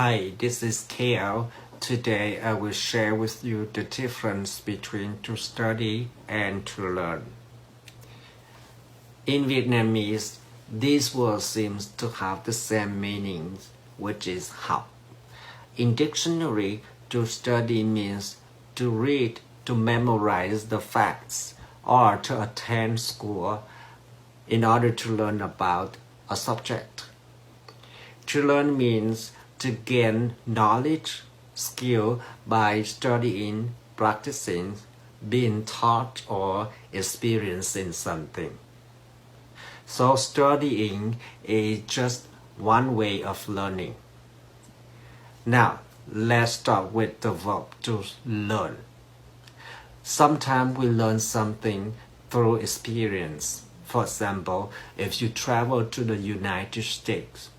Hi, this is Kale. Today I will share with you the difference between to study and to learn. In Vietnamese, these words seem to have the same meaning, which is học. In dictionary, to study means to read, to memorize the facts, or to attend school in order to learn about a subject. To learn means to gain knowledge, skill by studying, practicing, being taught, or experiencing something. So studying is just one way of learning. Now, let's start with the verb to learn. Sometimes we learn something through experience. For example, if you travel to the United States,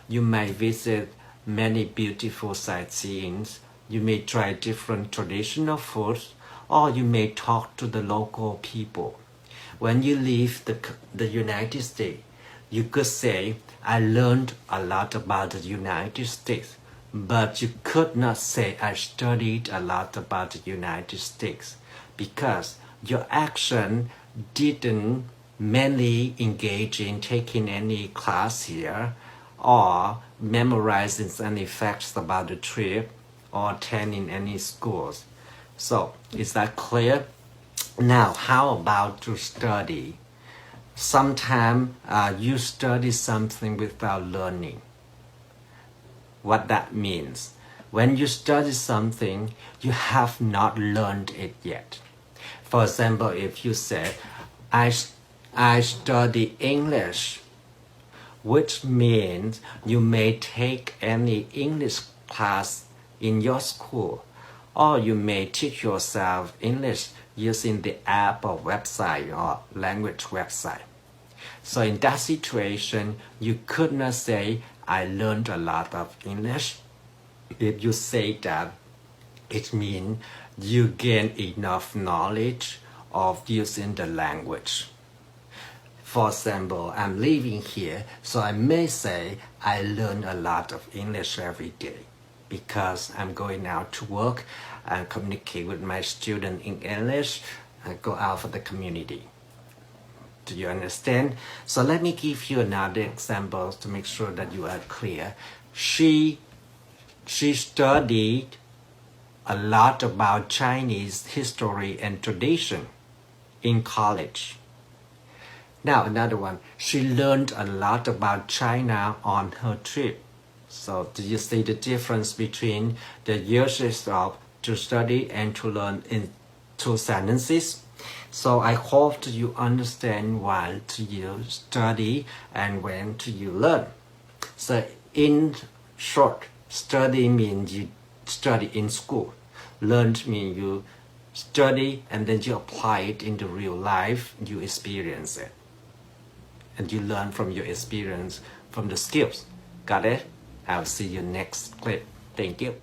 you may visit many beautiful sightseeings, you may try different traditional foods, or you may talk to the local people. When you leave the United States, you could say, I learned a lot about the United States, but you could not say I studied a lot about the United States because your action didn't mainly engage in taking any class here or memorizing any facts about the trip or attending any schools. So, is that clear? Now, how about to study? Sometimes you study something without learning. What that means? When you study something, you have not learned it yet. For example, if you say, I study English, which means you may take any English class in your school, or you may teach yourself English using the app or website or language website. So in that situation, you could not say, I learned a lot of English. If you say that, it means you gain enough knowledge of using the language. For example, I'm living here, so I may say I learn a lot of English every day because I'm going out to work and communicate with my students in English and go out for the community. Do you understand? So let me give you another example to make sure that you are clear. She studied a lot about Chinese history and tradition in college. Now another one, she learned a lot about China on her trip. So do you see the difference between the uses of to study and to learn in two sentences? So I hope you understand why to you study and when to you learn. So in short, study means you study in school. Learn means you study and then you apply it in the real life, you experience it. And you learn from your experience, from the skills. Got it? I'll see you next clip. Thank you.